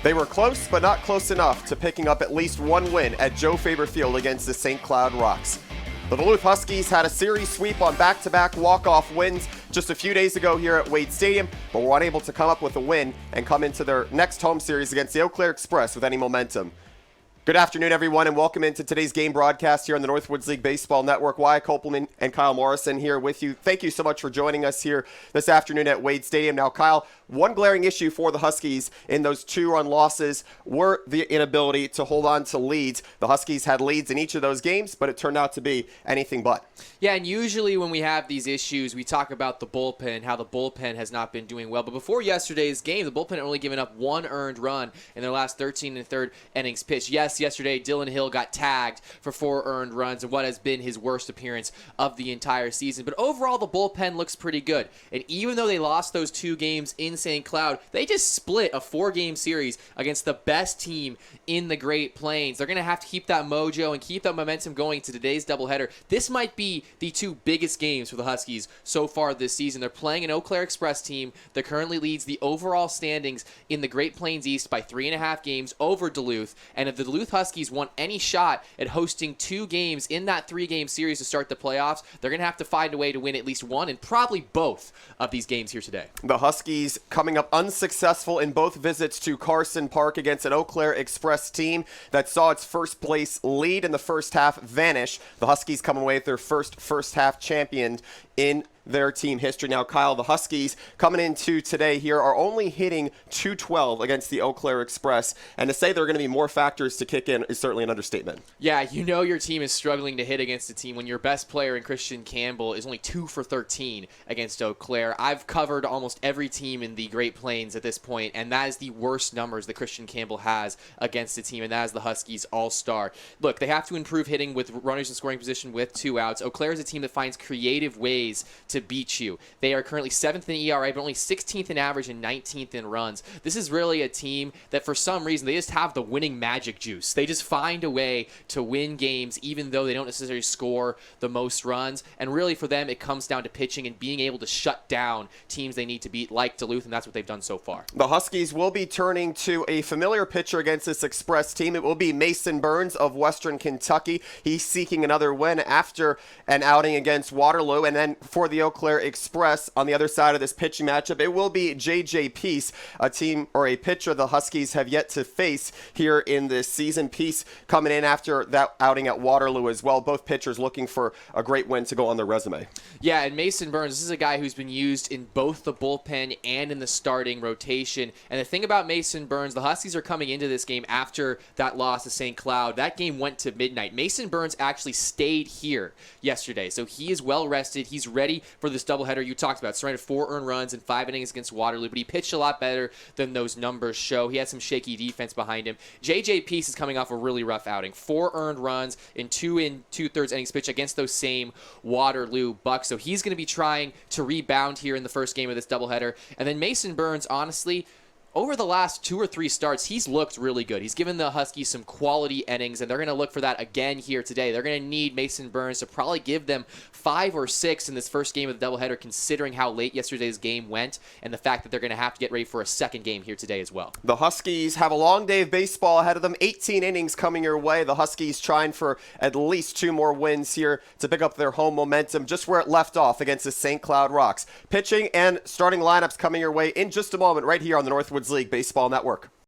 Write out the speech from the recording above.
They were close, but not close enough to picking up at least one win at Joe Faber Field against the St. Cloud Rocks. The Duluth Huskies had a series sweep on back-to-back walk-off wins just a few days ago here at Wade Stadium, but were unable to come up with a win and come into their next home series against the Eau Claire Express with any momentum. Good afternoon, everyone, and welcome into today's game broadcast here on the Northwoods League Baseball Network. Wyatt, Kopelman, and Kyle Morrison here with you. Thank you so much for joining us here this afternoon at Wade Stadium. Now, Kyle, one glaring issue for the Huskies in those two-run losses were the inability to hold on to leads. The Huskies had leads in each of those games, but it turned out to be anything but. Yeah, and usually when we have these issues, we talk about the bullpen, how the bullpen has not been doing well. But before yesterday's game, the bullpen had only given up one earned run in their last 13 and third innings pitched. Yes, yesterday Dylan Hill got tagged for 4 earned runs in what has been his worst appearance of the entire season. But overall, the bullpen looks pretty good. And even though they lost those 2 games in St. Cloud, they just split a 4-game series against the best team in the Great Plains. They're going to have to keep that mojo and keep that momentum going to today's doubleheader. This might be the 2 biggest games for the Huskies so far this season. They're playing an Eau Claire Express team that currently leads the overall standings in the Great Plains East by 3.5 games over Duluth. And if the Duluth Huskies want any shot at hosting 2 games in that 3-game series to start the playoffs, they're going to have to find a way to win at least one and probably both of these games here today. The Huskies coming up unsuccessful in both visits to Carson Park against an Eau Claire Express team that saw its first place lead in the first half vanish. The Huskies come away with their first half champion in their team history. Now, Kyle, the Huskies coming into today here are only hitting .212 against the Eau Claire Express, and to say there are going to be more factors to kick in is certainly an understatement. Yeah, you know your team is struggling to hit against a team when your best player in Christian Campbell is only 2 for 13 against Eau Claire. I've covered almost every team in the Great Plains at this point, and that is the worst numbers that Christian Campbell has against a team, and that is the Huskies all-star. Look, they have to improve hitting with runners in scoring position with 2 outs. Eau Claire is a team that finds creative ways to beat you. They are currently 7th in ERA, but only 16th in average and 19th in runs. This is really a team that for some reason they just have the winning magic juice. They just find a way to win games even though they don't necessarily score the most runs. And really for them, it comes down to pitching and being able to shut down teams they need to beat like Duluth, and that's what they've done so far. The Huskies will be turning to a familiar pitcher against this Express team. It will be Mason Burns of Western Kentucky. He's seeking another win after an outing against Waterloo. And then for the Eau Claire Express on the other side of this pitching matchup, it will be J.J. Peace, a team or a pitcher the Huskies have yet to face here in this season. Peace coming in after that outing at Waterloo as well. Both pitchers looking for a great win to go on their resume. Yeah, and Mason Burns, this is a guy who's been used in both the bullpen and in the starting rotation. And the thing about Mason Burns, the Huskies are coming into this game after that loss to St. Cloud. That game went to midnight. Mason Burns actually stayed here yesterday, so he is well rested. He's ready for this doubleheader you talked about. Surrounded 4 earned runs in 5 innings against Waterloo, but he pitched a lot better than those numbers show. He had some shaky defense behind him. J.J. Peace is coming off a really rough outing. 4 earned runs in 2 2/3 innings pitched against those same Waterloo Bucks. So he's going to be trying to rebound here in the first game of this doubleheader. And then Mason Burns, honestly, over the last 2 or 3 starts, he's looked really good. He's given the Huskies some quality innings, and they're going to look for that again here today. They're going to need Mason Burns to probably give them 5 or 6 in this first game of the doubleheader, considering how late yesterday's game went and the fact that they're going to have to get ready for a second game here today as well. The Huskies have a long day of baseball ahead of them. 18 innings coming your way. The Huskies trying for at least 2 more wins here to pick up their home momentum just where it left off against the St. Cloud Rocks. Pitching and starting lineups coming your way in just a moment right here on the Northwoods League Baseball Network.